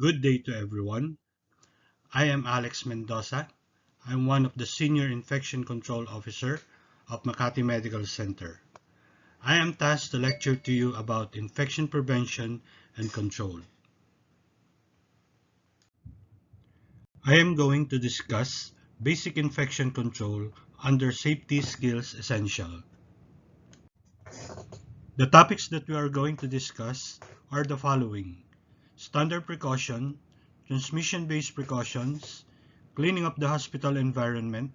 Good day to everyone. I am Alex Mendoza. I'm one of the Senior Infection Control Officer of Makati Medical Center. I am tasked to lecture to you about infection prevention and control. I am going to discuss basic infection control under Safety Skills Essential. The topics that we are going to discuss are the following: standard precaution, transmission-based precautions, cleaning up the hospital environment,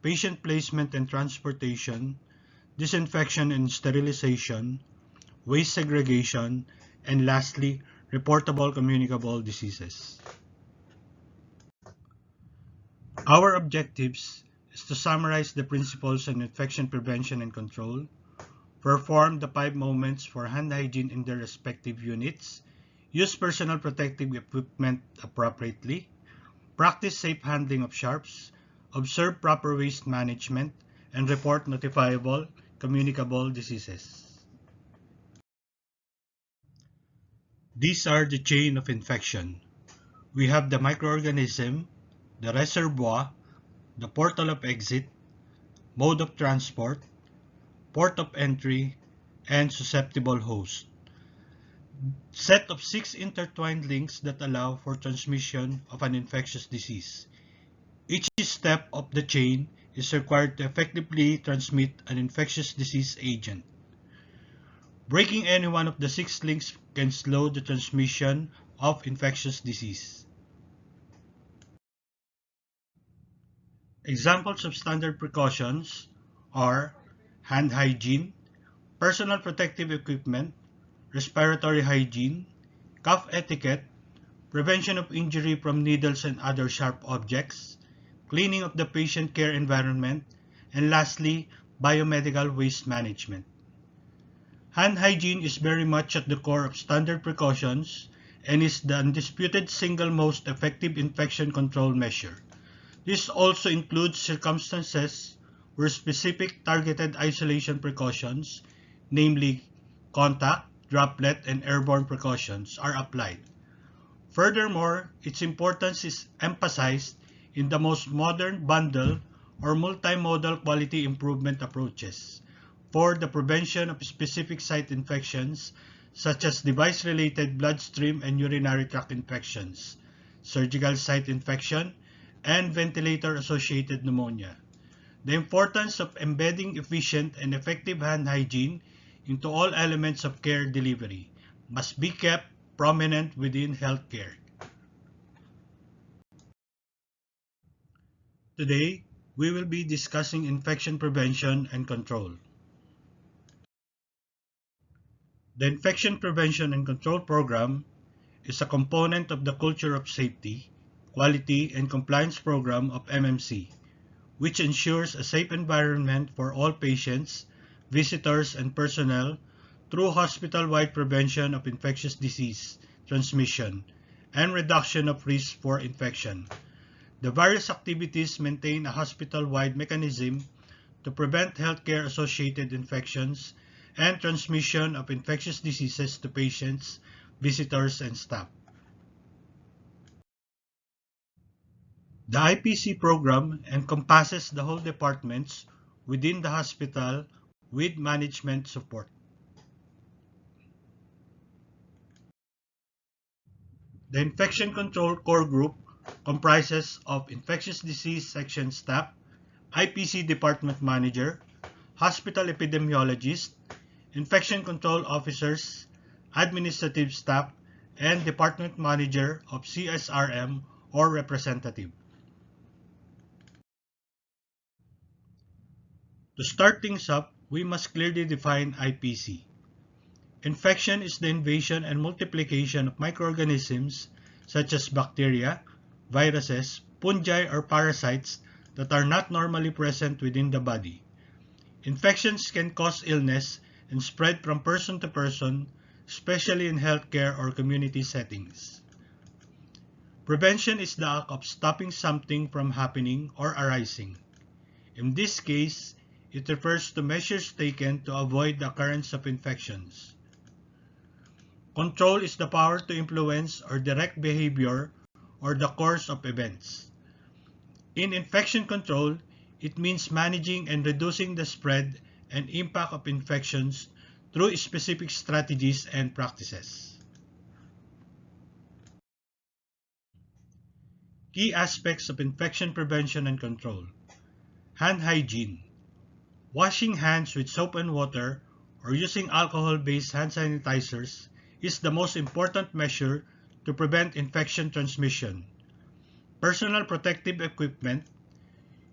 patient placement and transportation, disinfection and sterilization, waste segregation, and lastly, reportable communicable diseases. Our objectives is to summarize the principles on infection prevention and control, perform the 5 moments for hand hygiene in their respective units, use personal protective equipment appropriately, practice safe handling of sharps, observe proper waste management, and report notifiable, communicable diseases. These are the chain of infection. We have the microorganism, the reservoir, the portal of exit, mode of transport, port of entry, and susceptible host. Set of 6 intertwined links that allow for transmission of an infectious disease. Each step of the chain is required to effectively transmit an infectious disease agent. Breaking any one of the 6 links can slow the transmission of infectious disease. Examples of standard precautions are hand hygiene, personal protective equipment, respiratory hygiene, cough etiquette, prevention of injury from needles and other sharp objects, cleaning of the patient care environment, and lastly, biomedical waste management. Hand hygiene is very much at the core of standard precautions and is the undisputed single most effective infection control measure. This also includes circumstances where specific targeted isolation precautions, namely contact, droplet, and airborne precautions, are applied. Furthermore, its importance is emphasized in the most modern bundle or multimodal quality improvement approaches for the prevention of specific site infections such as device-related bloodstream and urinary tract infections, surgical site infection, and ventilator-associated pneumonia. The importance of embedding efficient and effective hand hygiene into all elements of care delivery must be kept prominent within healthcare. Today, we will be discussing infection prevention and control. The Infection Prevention and Control Program is a component of the Culture of Safety, Quality, and Compliance Program of MMC, which ensures a safe environment for all patients, visitors, and personnel through hospital-wide prevention of infectious disease transmission and reduction of risk for infection. The various activities maintain a hospital-wide mechanism to prevent healthcare-associated infections and transmission of infectious diseases to patients, visitors, and staff. The IPC program encompasses the whole departments within the hospital with management support. The Infection Control Core Group comprises of infectious disease section staff, IPC department manager, hospital epidemiologist, infection control officers, administrative staff, and department manager of CSRM or representative. To start things up, we must clearly define IPC. Infection is the invasion and multiplication of microorganisms such as bacteria, viruses, fungi, or parasites that are not normally present within the body. Infections can cause illness and spread from person to person, especially in healthcare or community settings. Prevention is the act of stopping something from happening or arising. In this case, it refers to measures taken to avoid the occurrence of infections. Control is the power to influence or direct behavior or the course of events. In infection control, it means managing and reducing the spread and impact of infections through specific strategies and practices. Key aspects of infection prevention and control. Hand hygiene. Washing hands with soap and water or using alcohol-based hand sanitizers is the most important measure to prevent infection transmission. Personal protective equipment.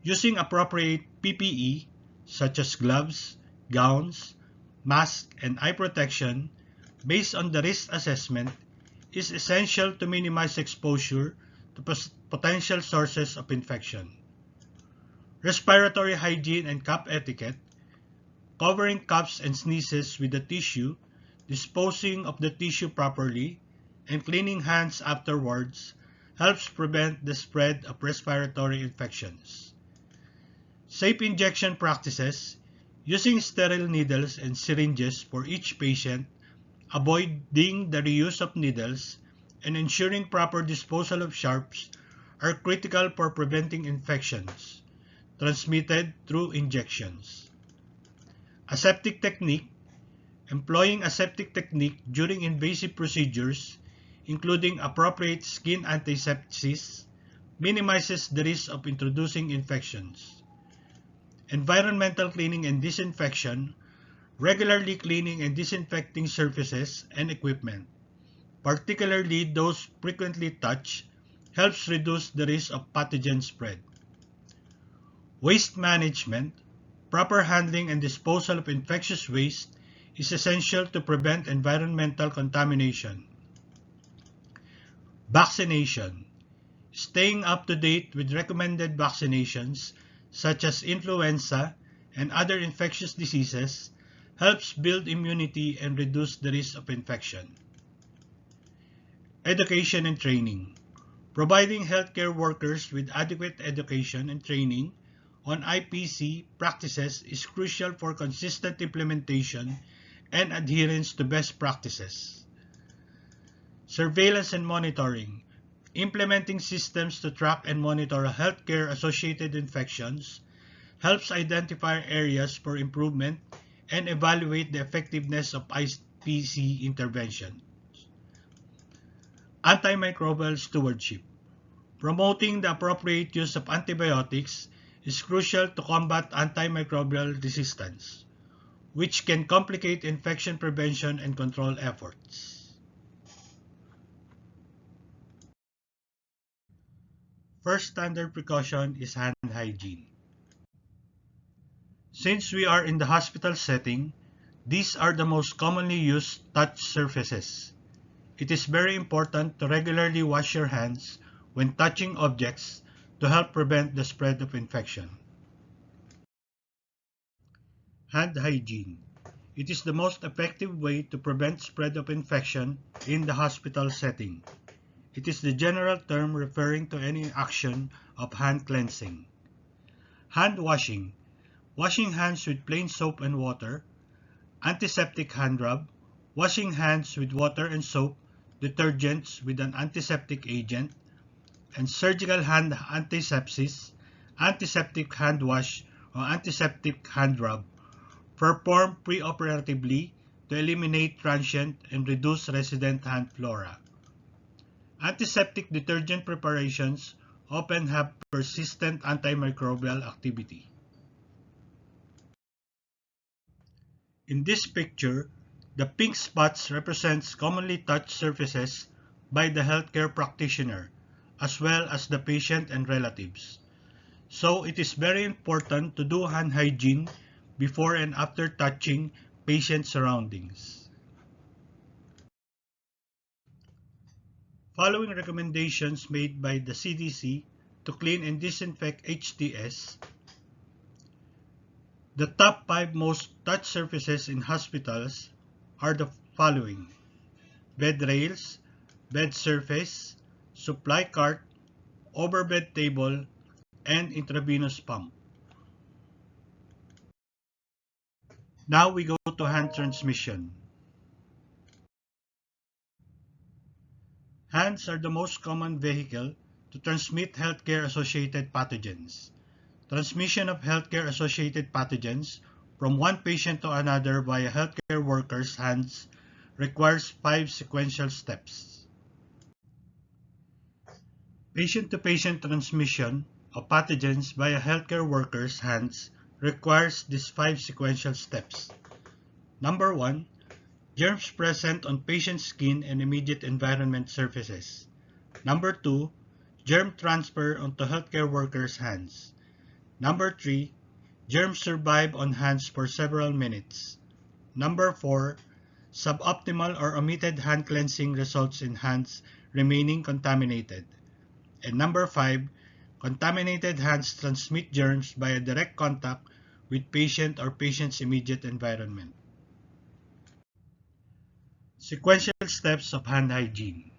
Using appropriate PPE such as gloves, gowns, masks, and eye protection based on the risk assessment is essential to minimize exposure to potential sources of infection. Respiratory hygiene and cough etiquette. Covering coughs and sneezes with the tissue, disposing of the tissue properly, and cleaning hands afterwards helps prevent the spread of respiratory infections. Safe injection practices. Using sterile needles and syringes for each patient, avoiding the reuse of needles, and ensuring proper disposal of sharps are critical for preventing infections transmitted through injections. Aseptic technique. Employing aseptic technique during invasive procedures, including appropriate skin antisepsis, minimizes the risk of introducing infections. Environmental cleaning and disinfection. Regularly cleaning and disinfecting surfaces and equipment, particularly those frequently touched, helps reduce the risk of pathogen spread. Waste management. Proper handling and disposal of infectious waste is essential to prevent environmental contamination. Vaccination. Staying up to date with recommended vaccinations such as influenza and other infectious diseases helps build immunity and reduce the risk of infection. Education and training. Providing healthcare workers with adequate education and training on IPC practices is crucial for consistent implementation and adherence to best practices. Surveillance and monitoring. Implementing systems to track and monitor healthcare-associated infections helps identify areas for improvement and evaluate the effectiveness of IPC interventions. Antimicrobial stewardship. Promoting the appropriate use of antibiotics is crucial to combat antimicrobial resistance, which can complicate infection prevention and control efforts. First standard precaution is hand hygiene. Since we are in the hospital setting, these are the most commonly used touch surfaces. It is very important to regularly wash your hands when touching objects to help prevent the spread of infection. Hand hygiene. It is the most effective way to prevent spread of infection in the hospital setting. It is the general term referring to any action of hand cleansing. Hand washing. Washing hands with plain soap and water. Antiseptic hand rub. Washing hands with water and soap, detergents with an antiseptic agent, and surgical hand antisepsis, antiseptic hand wash, or antiseptic hand rub, performed preoperatively to eliminate transient and reduce resident hand flora. Antiseptic detergent preparations often have persistent antimicrobial activity. In this picture, the pink spots represents commonly touched surfaces by the healthcare practitioner, as well as the patient and relatives. So it is very important to do hand hygiene before and after touching patient surroundings. Following recommendations made by the CDC to clean and disinfect HTS, the top 5 most touched surfaces in hospitals are the following: bed rails, bed surface, supply cart, overbed table, and intravenous pump. Now we go to hand transmission. Hands are the most common vehicle to transmit healthcare-associated pathogens. Transmission of healthcare-associated pathogens from one patient to another via healthcare workers' hands requires 5 sequential steps. Patient-to-patient transmission of pathogens via healthcare workers' hands requires these 5 sequential steps. Number 1. Germs present on patient's skin and immediate environment surfaces. Number 2. Germ transfer onto healthcare workers' hands. Number 3. Germs survive on hands for several minutes. Number 4. Suboptimal or omitted hand cleansing results in hands remaining contaminated. And number 5. Contaminated hands transmit germs via direct contact with patient or patient's immediate environment. Sequential steps of hand hygiene.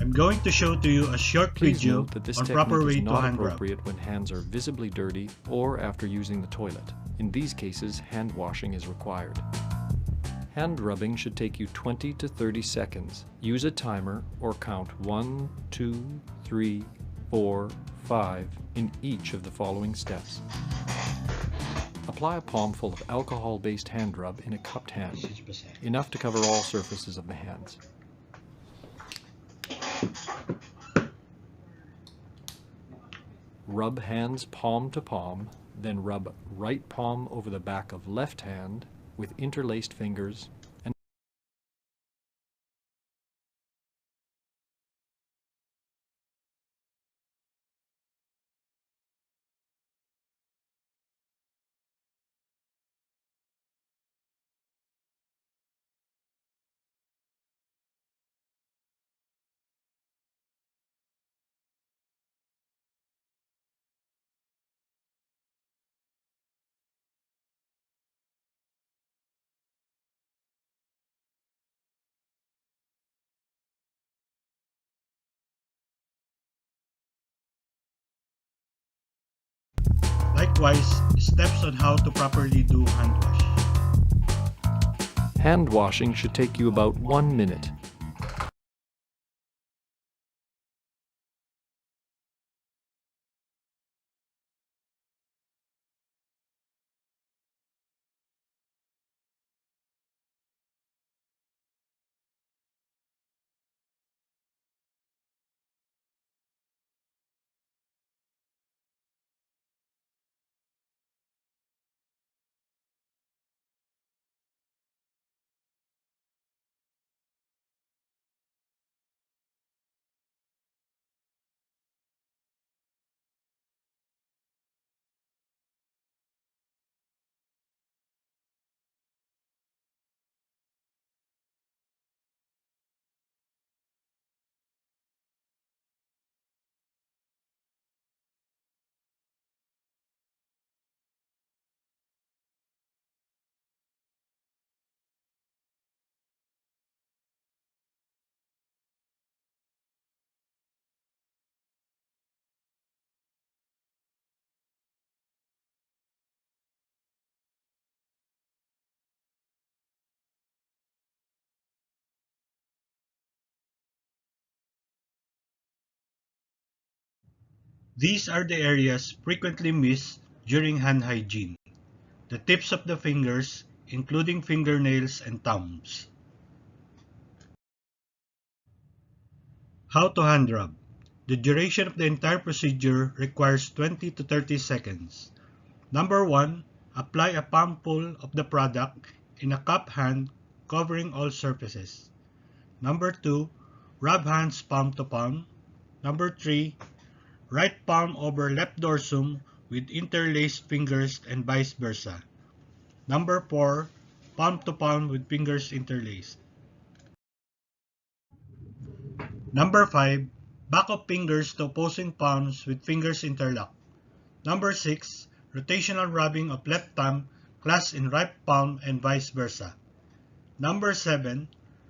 I'm going to show to you a short Please video note that this on proper technique way is to not hand rub. appropriate when hands are visibly dirty or after using the toilet. In these cases, hand washing is required. Hand rubbing should take you 20 to 30 seconds. Use a timer or count 1, 2, 3, 4, 5 in each of the following steps. Apply a palmful of alcohol-based hand rub in a cupped hand, enough to cover all surfaces of the hands. Rub hands palm to palm, then rub right palm over the back of left hand with interlaced fingers and Likewise, steps on how to properly do hand wash. hand washing should take you about 1 minute. These are the areas frequently missed during hand hygiene. The tips of the fingers, including fingernails and thumbs. How to hand rub. The duration of the entire procedure requires 20 to 30 seconds. Number 1. Apply a palmful of the product in a cup hand covering all surfaces. Number 2. Rub hands palm to palm. Number 3. Right palm over left dorsum with interlaced fingers and vice versa. Number 4. Palm to palm with fingers interlaced. Number 5. Back of fingers to opposing palms with fingers interlocked. Number 6. Rotational rubbing of left thumb clasped in right palm and vice versa. Number 7.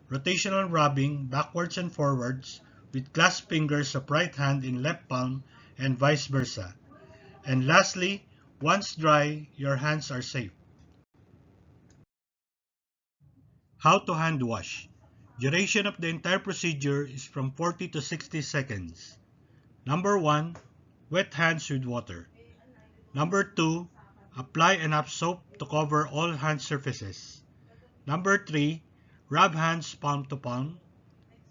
Rotational rubbing backwards and forwards with clasped fingers of right hand in left palm and vice versa. And lastly, once dry, your hands are safe. How to hand wash. Duration of the entire procedure is from 40 to 60 seconds. Number 1. Wet hands with water. Number 2. Apply enough soap to cover all hand surfaces. Number 3. Rub hands palm to palm.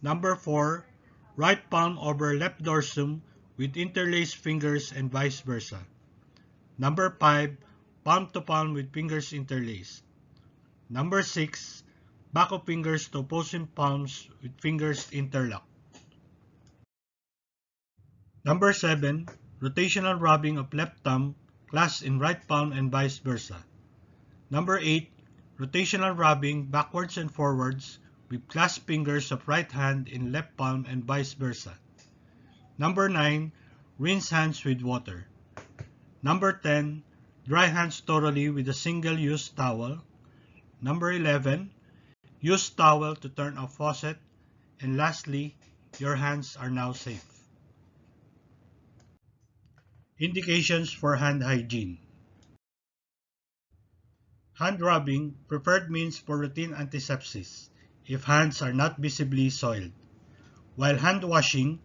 Number 4. Right palm over left dorsum with interlaced fingers and vice versa. Number 5. Palm to palm with fingers interlaced. Number 6. Back of fingers to opposing palms with fingers interlocked. Number 7. Rotational rubbing of left thumb clasped in right palm and vice versa. Number 8. Rotational rubbing backwards and forwards with clasped fingers of right hand in left palm and vice versa. Number 9. Rinse hands with water. Number 10. Dry hands thoroughly with a single-use towel. Number 11. Use towel to turn off faucet. And lastly, your hands are now safe. Indications for hand hygiene. Hand rubbing, preferred means for routine antisepsis if hands are not visibly soiled. While hand washing,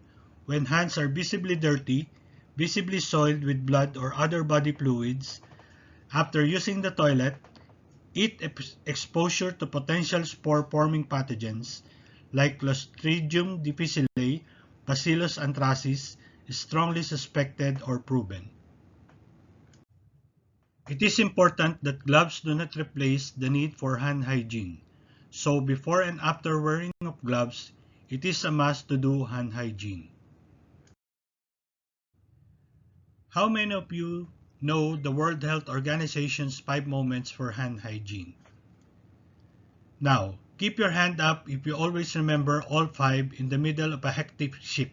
when hands are visibly dirty, visibly soiled with blood or other body fluids, after using the toilet, exposure to potential spore-forming pathogens like Clostridium difficile, Bacillus anthracis is strongly suspected or proven. It is important that gloves do not replace the need for hand hygiene. So before and after wearing of gloves, it is a must to do hand hygiene. How many of you know the World Health Organization's 5 moments for hand hygiene? Now, keep your hand up if you always remember all 5 in the middle of a hectic shift.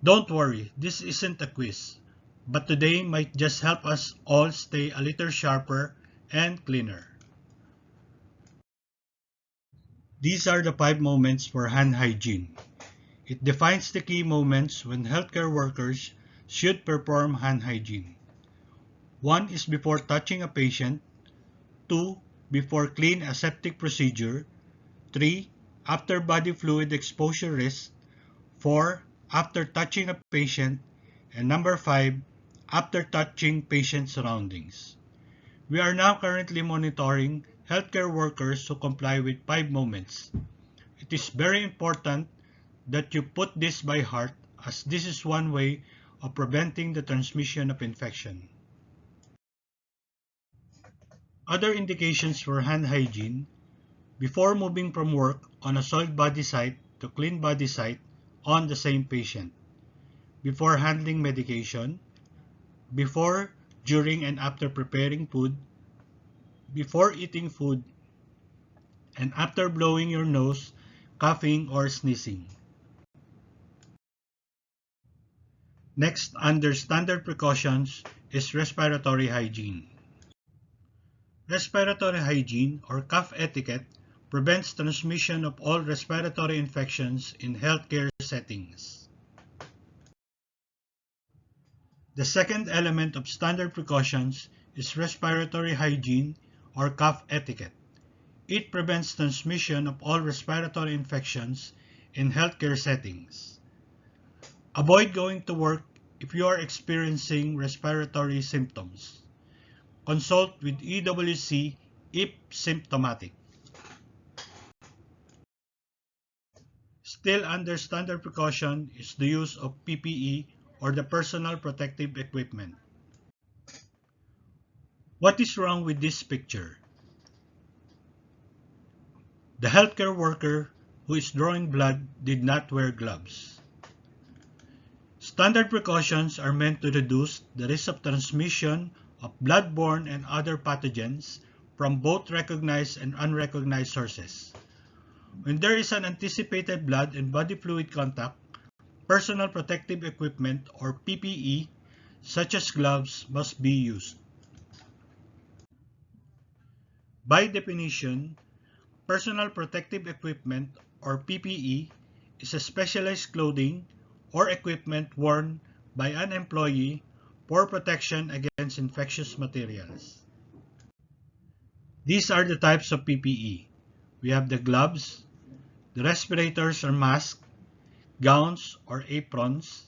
Don't worry, this isn't a quiz, but today might just help us all stay a little sharper and cleaner. These are the 5 moments for hand hygiene. It defines the key moments when healthcare workers should perform hand hygiene. 1 is before touching a patient. 2. Before clean aseptic procedure. 3. After body fluid exposure risk. 4. After touching a patient. And number 5. After touching patient surroundings. We are now currently monitoring healthcare workers who comply with 5 moments. It is very important that you put this by heart, as this is one way of preventing the transmission of infection. Other indications for hand hygiene: before moving from work on a soiled body site to clean body site on the same patient, before handling medication, before, during, and after preparing food, before eating food, and after blowing your nose, coughing, or sneezing. Next, under standard precautions, is respiratory hygiene. Respiratory hygiene, or cough etiquette, prevents transmission of all respiratory infections in healthcare settings. The second element of standard precautions is respiratory hygiene, or cough etiquette. It prevents transmission of all respiratory infections in healthcare settings. Avoid going to work if you are experiencing respiratory symptoms. Consult with EWC if symptomatic. Still under standard precaution is the use of PPE, or the personal protective equipment. What is wrong with this picture? The healthcare worker who is drawing blood did not wear gloves. Standard precautions are meant to reduce the risk of transmission of blood-borne and other pathogens from both recognized and unrecognized sources. When there is an anticipated blood and body fluid contact, personal protective equipment, or PPE, such as gloves, must be used. By definition, personal protective equipment, or PPE, is a specialized clothing or equipment worn by an employee for protection against infectious materials. These are the types of PPE: we have the gloves, the respirators or masks, gowns or aprons,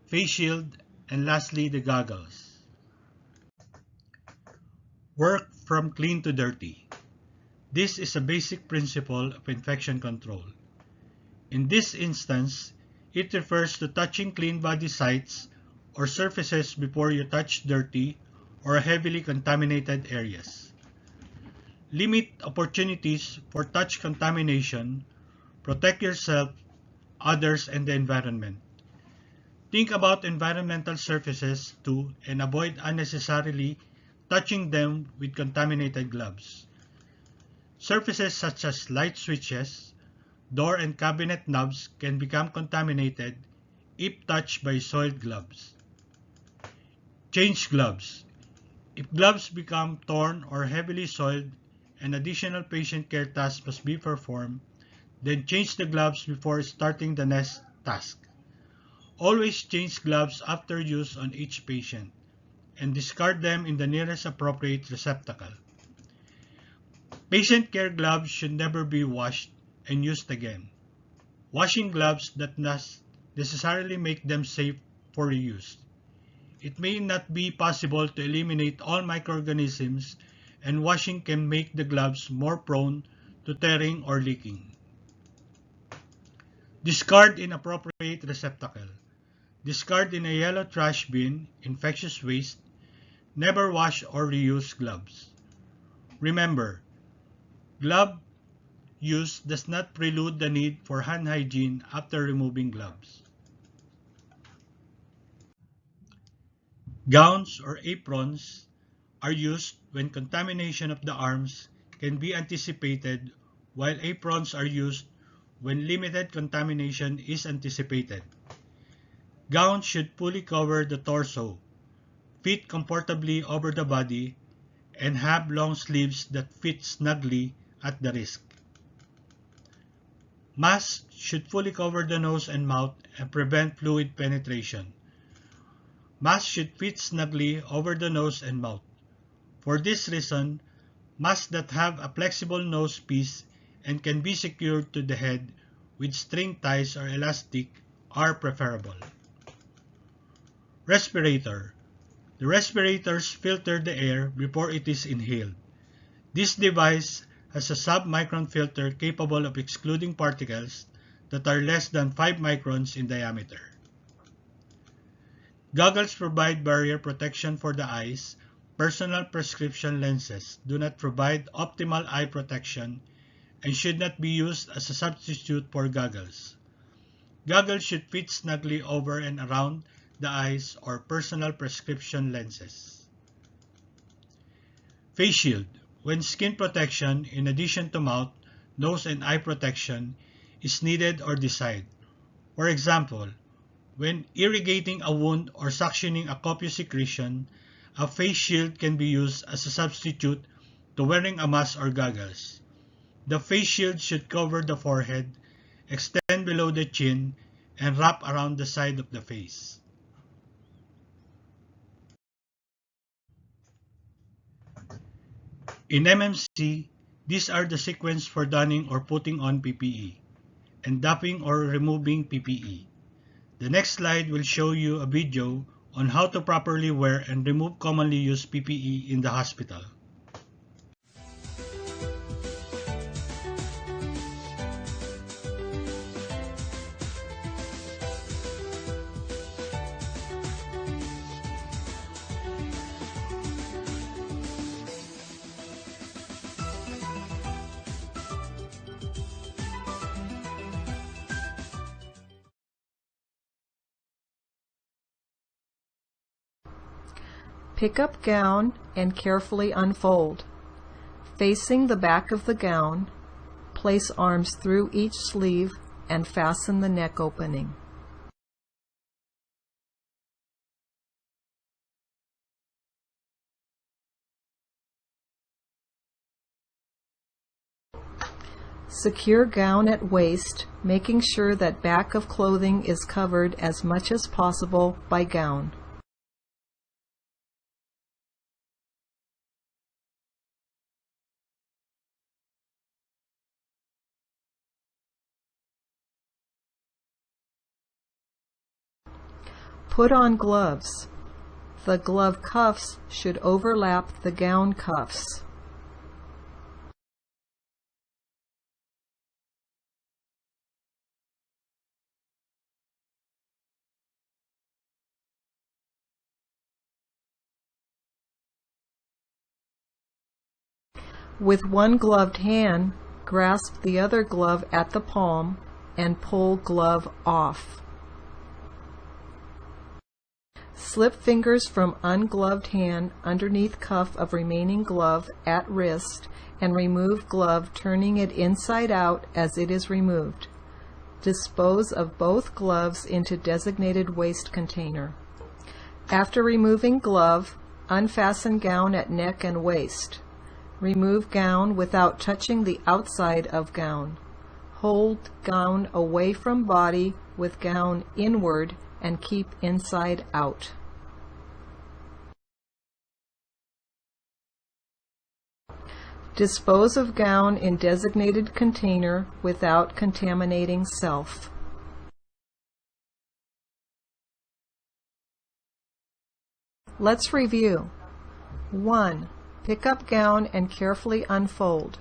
face shield, and lastly the goggles. Work from clean to dirty. This is a basic principle of infection control. In this instance, it refers to touching clean body sites or surfaces before you touch dirty or heavily contaminated areas. Limit opportunities for touch contamination, protect yourself, others, and the environment. Think about environmental surfaces too and avoid unnecessarily touching them with contaminated gloves. Surfaces such as light switches, door and cabinet knobs can become contaminated if touched by soiled gloves. Change gloves. If gloves become torn or heavily soiled and additional patient care tasks must be performed, then change the gloves before starting the next task. Always change gloves after use on each patient and discard them in the nearest appropriate receptacle. Patient care gloves should never be washed and used again. Washing gloves does not necessarily make them safe for reuse. It may not be possible to eliminate all microorganisms, and washing can make the gloves more prone to tearing or leaking. Discard in appropriate receptacle. Discard in a yellow trash bin, infectious waste. Never wash or reuse gloves. Remember, glove use does not prelude the need for hand hygiene after removing gloves. Gowns or aprons are used when contamination of the arms can be anticipated, while aprons are used when limited contamination is anticipated. Gowns should fully cover the torso, fit comfortably over the body, and have long sleeves that fit snugly at the wrist. Masks should fully cover the nose and mouth and prevent fluid penetration. Masks should fit snugly over the nose and mouth. For this reason, masks that have a flexible nose piece and can be secured to the head with string ties or elastic are preferable. Respirator. The respirators filter the air before it is inhaled. This device has a sub-micron filter capable of excluding particles that are less than 5 microns in diameter. Goggles provide barrier protection for the eyes. Personal prescription lenses do not provide optimal eye protection and should not be used as a substitute for goggles. Goggles should fit snugly over and around the eyes or personal prescription lenses. Face shield. When skin protection, in addition to mouth, nose, and eye protection, is needed or desired. For example, when irrigating a wound or suctioning a copious secretion, a face shield can be used as a substitute to wearing a mask or goggles. The face shield should cover the forehead, extend below the chin, and wrap around the side of the face. In MMC, these are the sequence for donning or putting on PPE, and doffing or removing PPE. The next slide will show you a video on how to properly wear and remove commonly used PPE in the hospital. Pick up gown and carefully unfold. Facing the back of the gown, place arms through each sleeve and fasten the neck opening. Secure gown at waist, making sure that back of clothing is covered as much as possible by gown. Put on gloves. The glove cuffs should overlap the gown cuffs. With one gloved hand, grasp the other glove at the palm and pull glove off. Slip fingers from ungloved hand underneath cuff of remaining glove at wrist and remove glove, turning it inside out as it is removed. Dispose of both gloves into designated waste container. After removing glove, unfasten gown at neck and waist. Remove gown without touching the outside of gown. Hold gown away from body with gown inward and keep inside out. Dispose of gown in designated container without contaminating self. Let's review. 1. Pick up gown and carefully unfold.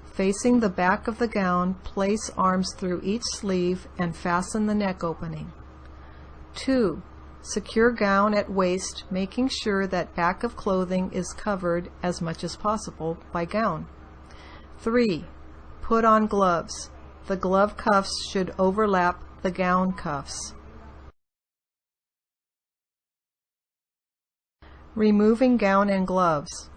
Facing the back of the gown, place arms through each sleeve and fasten the neck opening. 2. Secure gown at waist, making sure that back of clothing is covered as much as possible by gown. 3. Put on gloves. The glove cuffs should overlap the gown cuffs. Removing gown and gloves.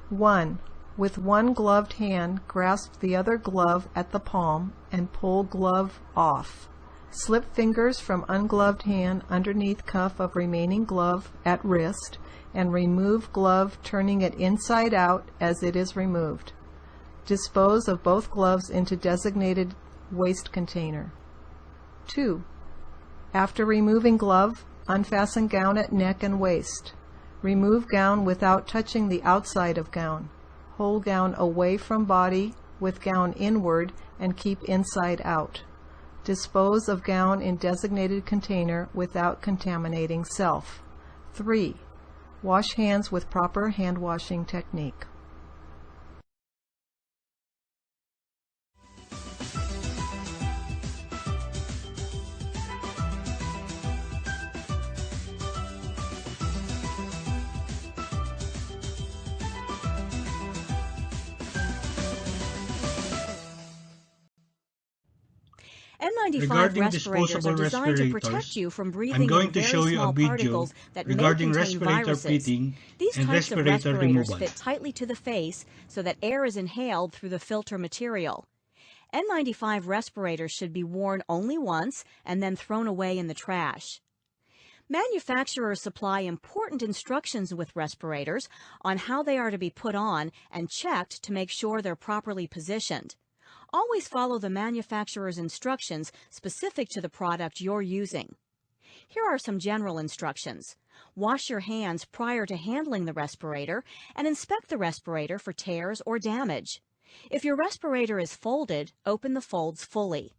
1. With one gloved hand, grasp the other glove at the palm and pull glove off. Slip fingers from ungloved hand underneath cuff of remaining glove at wrist and remove glove, turning it inside out as it is removed. Dispose of both gloves into designated waste container. 2. After removing glove, unfasten gown at neck and waist. Remove gown without touching the outside of gown. Hold gown away from body with gown inward and keep inside out. Dispose of gown in designated container without contaminating self. 3. Wash hands with proper hand washing technique. N95 Regarding respirators disposable are designed to protect respirators, you from breathing I'm going in to very show you a small video particles that may regarding contain respirator viruses. fitting These and types of respirator respirators removal. fit tightly to the face so that air is inhaled through the filter material. N95 respirators should be worn only once and then thrown away in the trash. Manufacturers supply important instructions with respirators on how they are to be put on and checked to make sure they're properly positioned. Always follow the manufacturer's instructions specific to the product you're using. Here are some general instructions. Wash your hands prior to handling the respirator and inspect the respirator for tears or damage. If your respirator is folded, open the folds fully.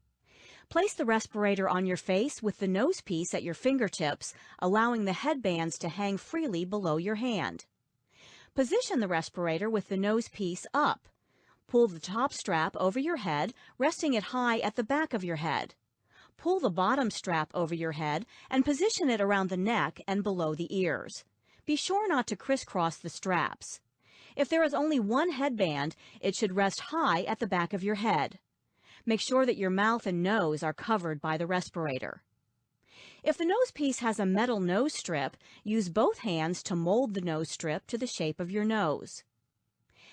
Place the respirator on your face with the nose piece at your fingertips, allowing the headbands to hang freely below your hand. Position the respirator with the nose piece up. Pull the top strap over your head, resting it high at the back of your head. Pull the bottom strap over your head and position it around the neck and below the ears. Be sure not to crisscross the straps. If there is only one headband, it should rest high at the back of your head. Make sure that your mouth and nose are covered by the respirator. If the nose piece has a metal nose strip, use both hands to mold the nose strip to the shape of your nose.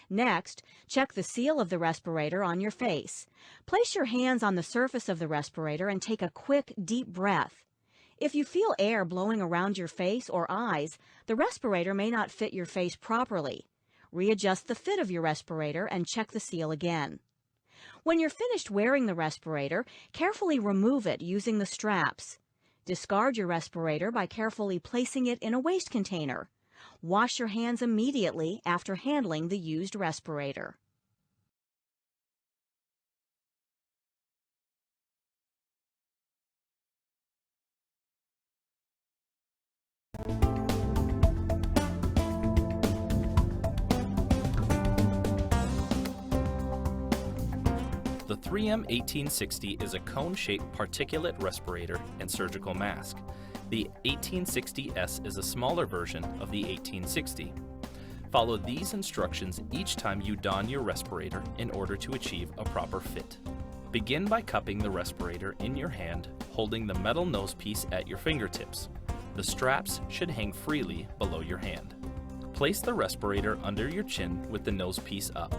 Next, check the seal of the respirator on your face. Place your hands on the surface of the respirator and take a quick, deep breath. If you feel air blowing around your face or eyes, the respirator may not fit your face properly. Readjust the fit of your respirator and check the seal again. When you're finished wearing the respirator, carefully remove it using the straps. Discard your respirator by carefully placing it in a waste container. Wash your hands immediately after handling the used respirator. The 3M1860 is a cone-shaped particulate respirator and surgical mask. The 1860S is a smaller version of the 1860. Follow these instructions each time you don your respirator in order to achieve a proper fit. Begin by cupping the respirator in your hand, holding the metal nose piece at your fingertips. The straps should hang freely below your hand. Place the respirator under your chin with the nose piece up.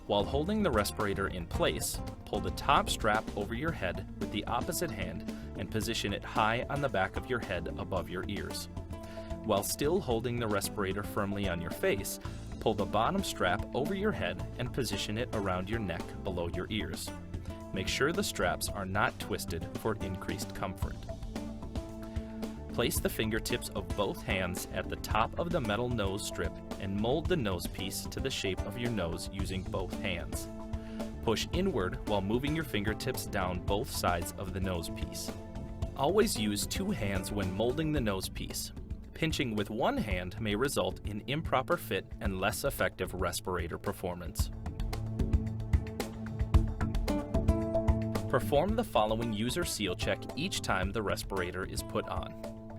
While holding the respirator in place, pull the top strap over your head with the opposite hand and position it high on the back of your head above your ears. While still holding the respirator firmly on your face, pull the bottom strap over your head and position it around your neck below your ears. Make sure the straps are not twisted for increased comfort. Place the fingertips of both hands at the top of the metal nose strip and mold the nose piece to the shape of your nose using both hands. Push inward while moving your fingertips down both sides of the nose piece. Always use two hands when molding the nose piece. Pinching with one hand may result in improper fit and less effective respirator performance. Perform the following user seal check each time the respirator is put on.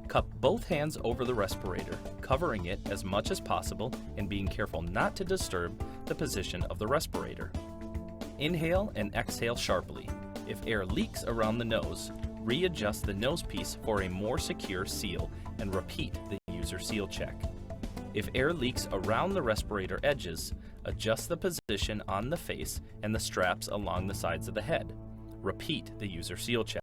Cup both hands over the respirator, covering it as much as possible and being careful not to disturb the position of the respirator. Inhale and exhale sharply. If air leaks around the nose, readjust the nose piece for a more secure seal and repeat the user seal check. If air leaks around the respirator edges, adjust the position on the face and the straps along the sides of the head. Repeat the user seal check.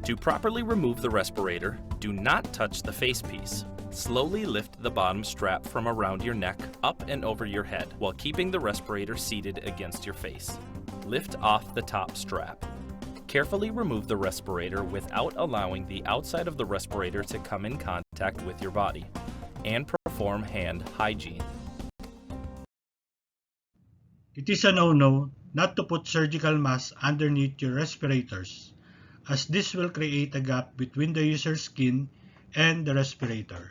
To properly remove the respirator, do not touch the face piece. Slowly lift the bottom strap from around your neck up and over your head while keeping the respirator seated against your face. Lift off the top strap. Carefully remove the respirator without allowing the outside of the respirator to come in contact with your body, and perform hand hygiene. It is a no-no not to put surgical masks underneath your respirators, as this will create a gap between the user's skin and the respirator.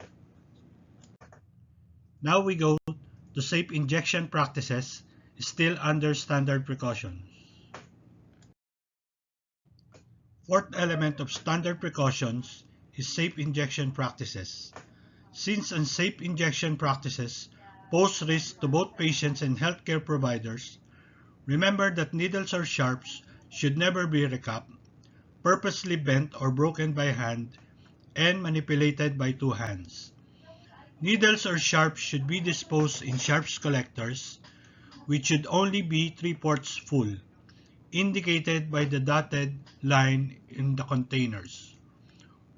Now we go to safe injection practices, still under standard precautions. Fourth element of standard precautions is safe injection practices. Since unsafe injection practices pose risk to both patients and healthcare providers, remember that needles or sharps should never be recapped, purposely bent or broken by hand, and manipulated by two hands. Needles or sharps should be disposed in sharps collectors, which should only be 3/4 full, indicated by the dotted line in the containers.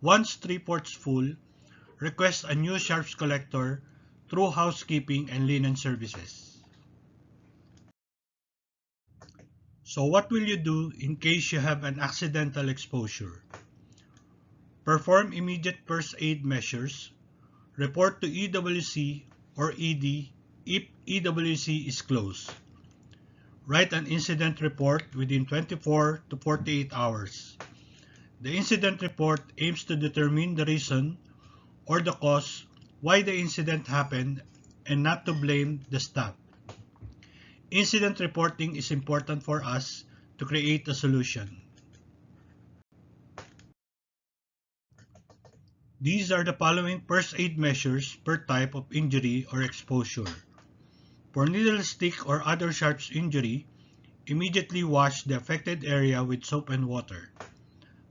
Once 3/4 full, request a new sharps collector through housekeeping and linen services. So what will you do in case you have an accidental exposure? Perform immediate first aid measures. Report to EWC or ED if EWC is closed. Write an incident report within 24 to 48 hours. The incident report aims to determine the reason or the cause why the incident happened and not to blame the staff. Incident reporting is important for us to create a solution. These are the following first aid measures per type of injury or exposure. For needle stick or other sharp injury, immediately wash the affected area with soap and water.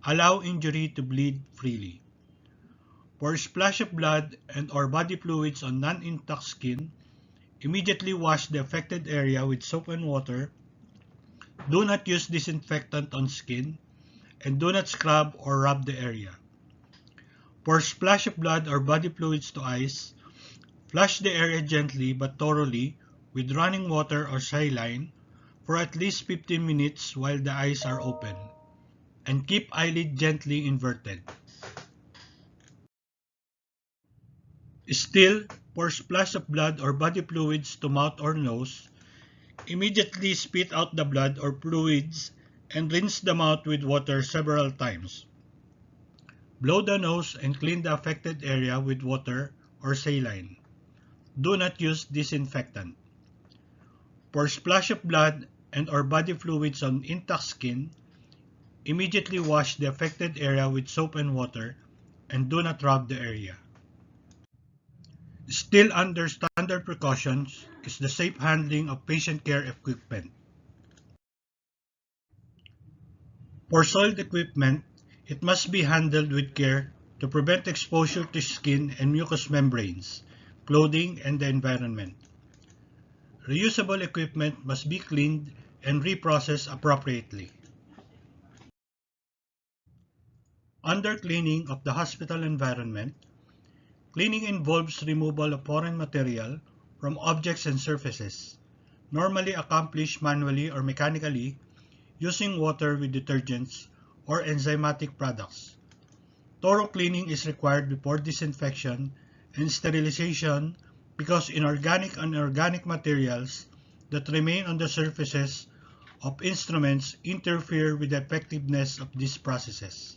Allow injury to bleed freely. For splash of blood and or body fluids on non-intact skin, immediately wash the affected area with soap and water. Do not use disinfectant on skin, and do not scrub or rub the area. For splash of blood or body fluids to eyes, flush the area gently but thoroughly with running water or saline for at least 15 minutes while the eyes are open, and keep eyelid gently inverted. Still, for splash of blood or body fluids to mouth or nose, immediately spit out the blood or fluids and rinse the mouth with water several times. Blow the nose and clean the affected area with water or saline. do not use disinfectant. For splash of blood and or body fluids on intact skin, immediately wash the affected area with soap and water and do not rub the area. Still under standard precautions is the safe handling of patient care equipment. For soiled equipment, it must be handled with care to prevent exposure to skin and mucous membranes, clothing, and the environment. Reusable equipment must be cleaned and reprocessed appropriately. Under cleaning of the hospital environment, cleaning involves removal of foreign material from objects and surfaces, normally accomplished manually or mechanically using water with detergents or enzymatic products. Thorough cleaning is required before disinfection and sterilization because inorganic and organic materials that remain on the surfaces of instruments interfere with the effectiveness of these processes.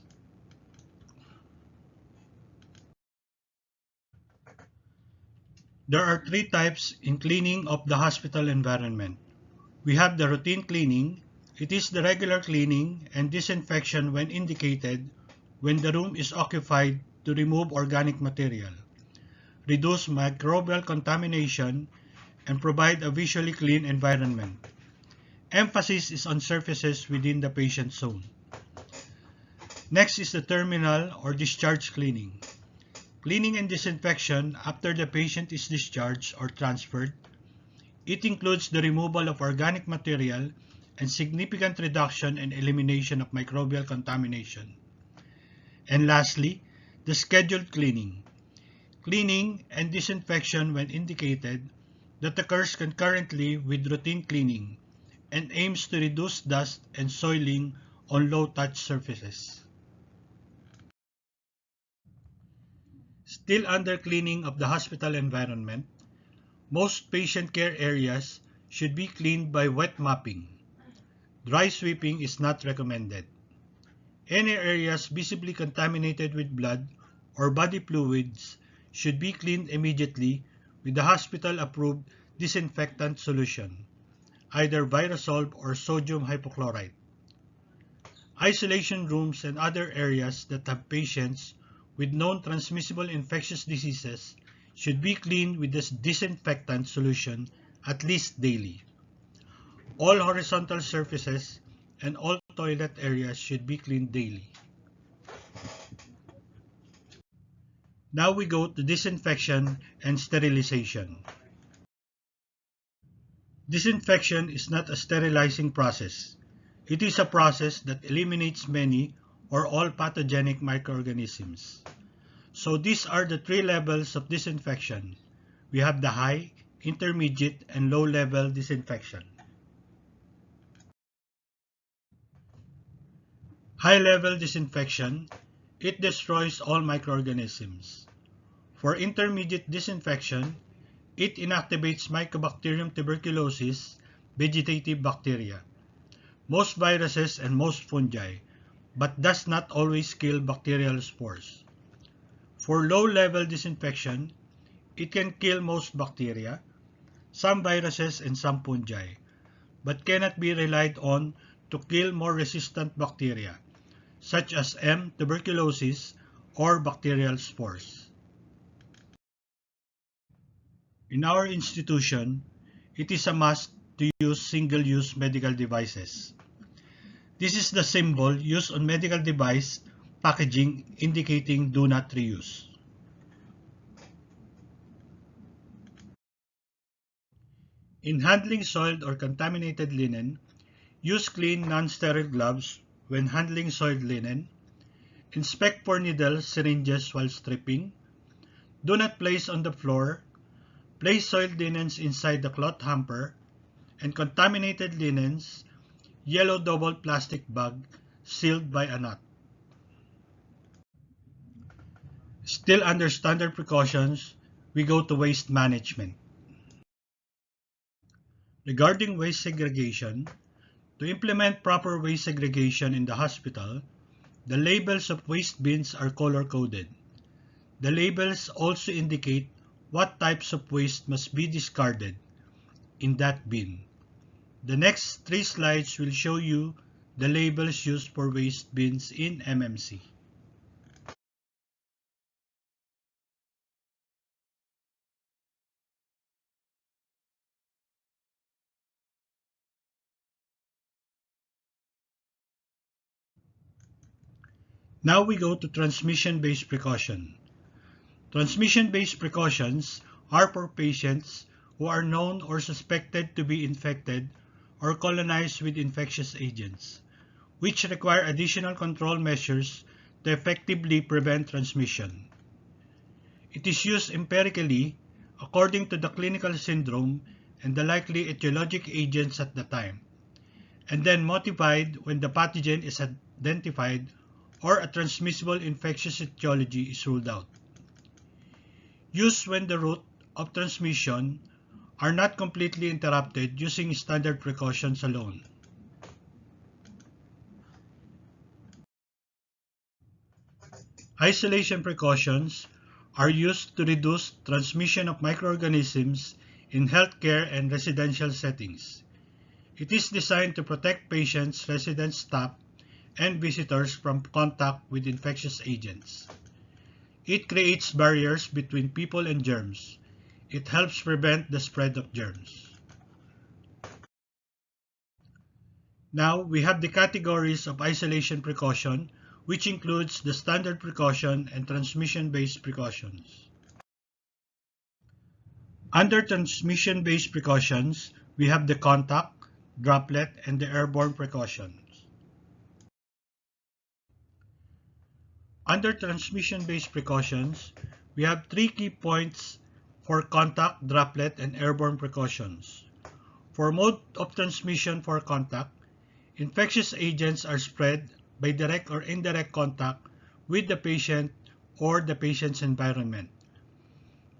There are three types in cleaning of the hospital environment. We have the routine cleaning. It is the regular cleaning and disinfection when indicated when the room is occupied to remove organic material, reduce microbial contamination, and provide a visually clean environment. Emphasis is on surfaces within the patient zone. Next is the terminal or discharge cleaning. Cleaning and disinfection after the patient is discharged or transferred. It includes the removal of organic material and significant reduction and elimination of microbial contamination. And lastly, the scheduled cleaning. Cleaning and disinfection when indicated that occurs concurrently with routine cleaning and aims to reduce dust and soiling on low-touch surfaces. Still under cleaning of the hospital environment, most patient care areas should be cleaned by wet mopping. Dry sweeping is not recommended. Any areas visibly contaminated with blood or body fluids should be cleaned immediately with the hospital-approved disinfectant solution, either Virasolve or sodium hypochlorite. Isolation rooms and other areas that have patients with known transmissible infectious diseases should be cleaned with this disinfectant solution at least daily. All horizontal surfaces and all toilet areas should be cleaned daily. Now we go to disinfection and sterilization. Disinfection is not a sterilizing process. It is a process that eliminates many or all pathogenic microorganisms. So these are the three levels of disinfection. We have the high, intermediate, and low level disinfection. High level disinfection, it destroys all microorganisms. For intermediate disinfection, it inactivates Mycobacterium tuberculosis, vegetative bacteria, most viruses and most fungi, but does not always kill bacterial spores. For low-level disinfection, it can kill most bacteria, some viruses and some fungi, but cannot be relied on to kill more resistant bacteria, such as M. tuberculosis or bacterial spores. In our institution, it is a must to use single-use medical devices. This is the symbol used on medical device packaging indicating do not reuse. In handling soiled or contaminated linen, use clean non-sterile gloves when handling soiled linen. Inspect for needles, syringes while stripping. Do not place on the floor. Place soiled linens inside the cloth hamper, and contaminated linens, yellow double plastic bag sealed by a knot. Still under standard precautions, we go to waste management. Regarding waste segregation, to implement proper waste segregation in the hospital, the labels of waste bins are color-coded. The labels also indicate what types of waste must be discarded in that bin. The next 3 slides will show you the labels used for waste bins in MMC. Now we go to transmission-based precaution. Transmission-based precautions are for patients who are known or suspected to be infected or colonized with infectious agents, which require additional control measures to effectively prevent transmission. It is used empirically according to the clinical syndrome and the likely etiologic agents at the time, and then modified when the pathogen is identified or a transmissible infectious etiology is ruled out. Used when the route of transmission are not completely interrupted using standard precautions alone. Isolation precautions are used to reduce transmission of microorganisms in healthcare and residential settings. It is designed to protect patients, residents, staff, and visitors from contact with infectious agents. It creates barriers between people and germs. It helps prevent the spread of germs. Now we have the categories of isolation precaution, which includes the standard precaution and transmission-based precautions. Under transmission-based precautions, we have the contact, droplet, and the airborne precautions. Under transmission-based precautions, we have 3 key points for contact, droplet, and airborne precautions. For mode of transmission for contact, infectious agents are spread by direct or indirect contact with the patient or the patient's environment.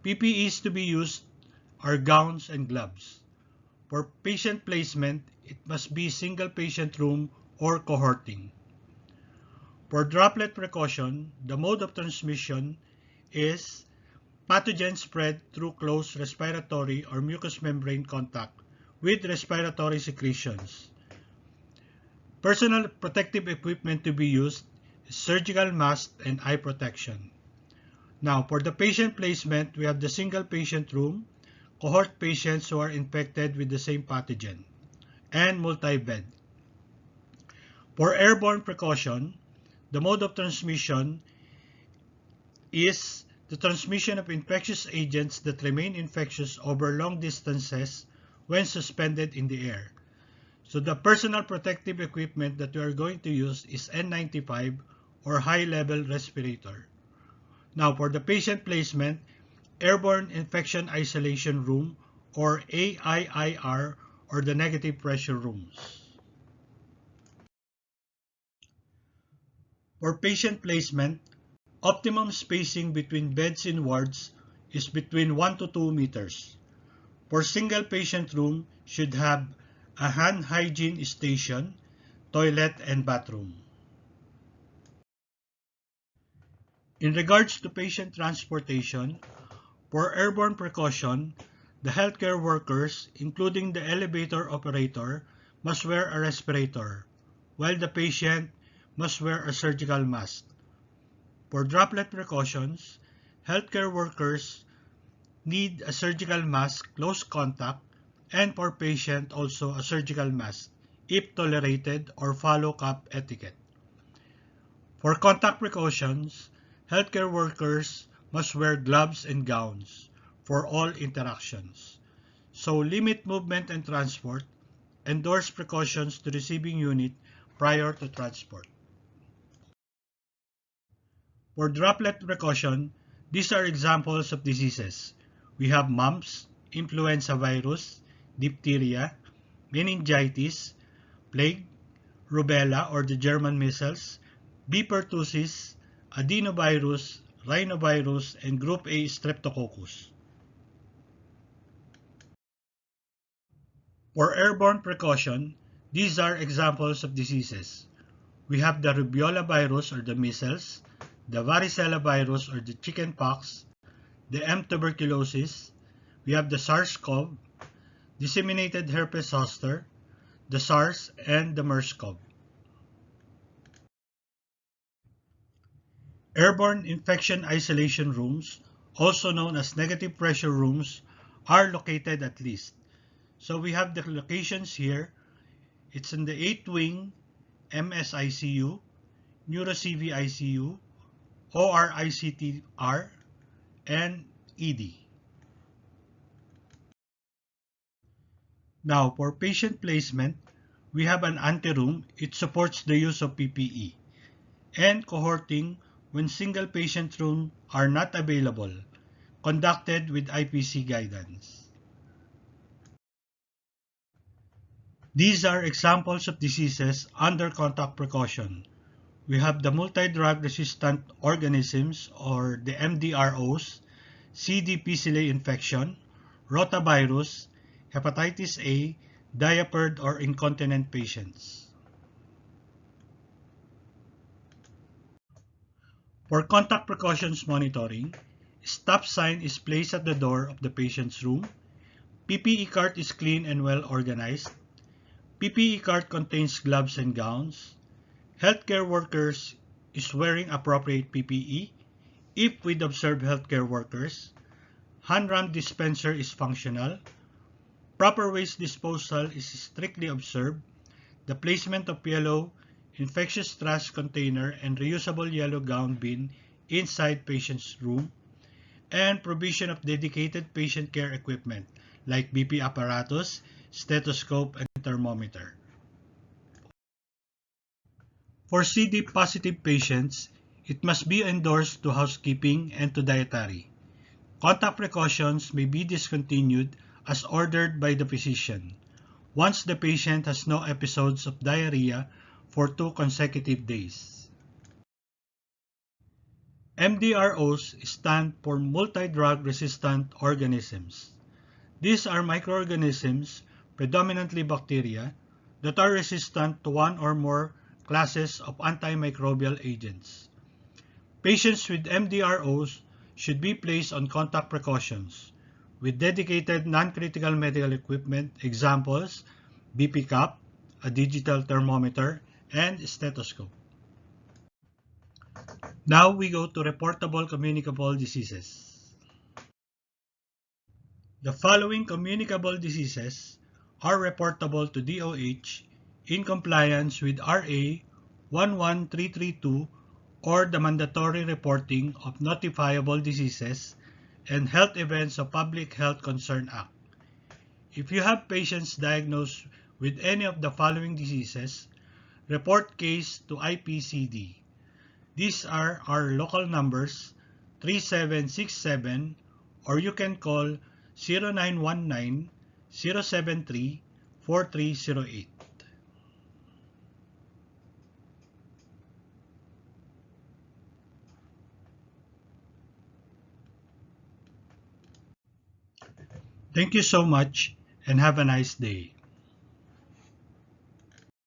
PPEs to be used are gowns and gloves. For patient placement, it must be single patient room or cohorting. For droplet precaution, the mode of transmission is pathogen spread through close respiratory or mucous membrane contact with respiratory secretions. Personal protective equipment to be used is surgical mask and eye protection. Now, for the patient placement, we have the single patient room, cohort patients who are infected with the same pathogen, and multi-bed. For airborne precaution, the mode of transmission is the transmission of infectious agents that remain infectious over long distances when suspended in the air. So the personal protective equipment that we are going to use is N95 or high-level respirator. Now for the patient placement, airborne infection isolation room or AIIR or the negative pressure rooms. For patient placement, optimum spacing between beds in wards is between 1 to 2 meters. For single patient room, should have a hand hygiene station, toilet, and bathroom. In regards to patient transportation, for airborne precaution, the healthcare workers, including the elevator operator, must wear a respirator, while the patient must wear a surgical mask. For droplet precautions, healthcare workers need a surgical mask, close contact, and for patient also a surgical mask, if tolerated, or follow cup etiquette. For contact precautions, healthcare workers must wear gloves and gowns for all interactions. So limit movement and transport, endorse precautions to receiving unit prior to transport. For droplet precaution, these are examples of diseases. We have mumps, influenza virus, diphtheria, meningitis, plague, rubella or the German measles, B. pertussis, adenovirus, rhinovirus, and group A streptococcus. For airborne precaution, these are examples of diseases. We have the rubella virus or the measles, the varicella virus or the chickenpox, the M. tuberculosis, we have the SARS-CoV, disseminated herpes zoster, the SARS, and the MERS-CoV. Airborne infection isolation rooms, also known as negative pressure rooms, are located at least. So we have the locations here. It's in the 8th Wing, MSICU, Neuro-CV ICU, OR-ICTR, and ED. Now, for patient placement, we have an anteroom. It supports the use of PPE. And cohorting when single patient rooms are not available, conducted with IPC guidance. These are examples of diseases under contact precaution. We have the multi-drug resistant organisms, or the MDROs, C. difficile infection, rotavirus, hepatitis A, diapered or incontinent patients. For contact precautions monitoring, stop sign is placed at the door of the patient's room. PPE cart is clean and well organized. PPE cart contains gloves and gowns. Healthcare workers is wearing appropriate PPE if with observed healthcare workers. Hand ramp dispenser is functional. Proper waste disposal is strictly observed. The placement of yellow infectious trash container and reusable yellow gown bin inside patient's room, and provision of dedicated patient care equipment like BP apparatus, stethoscope, and thermometer. For CD positive patients, it must be endorsed to housekeeping and to dietary. Contact precautions may be discontinued as ordered by the physician once the patient has no episodes of diarrhea for 2 consecutive days. MDROs stand for multi-drug resistant organisms. These are microorganisms, predominantly bacteria, that are resistant to one or more classes of antimicrobial agents. Patients with MDROs should be placed on contact precautions with dedicated non-critical medical equipment, examples, BP cup, a digital thermometer, and stethoscope. Now we go to reportable communicable diseases. The following communicable diseases are reportable to DOH in compliance with RA 11332 or the Mandatory Reporting of Notifiable Diseases and Health Events of Public Health Concern Act. If you have patients diagnosed with any of the following diseases, report case to IPCD. These are our local numbers 3767, or you can call 0919 073 4308. Thank you so much and have a nice day.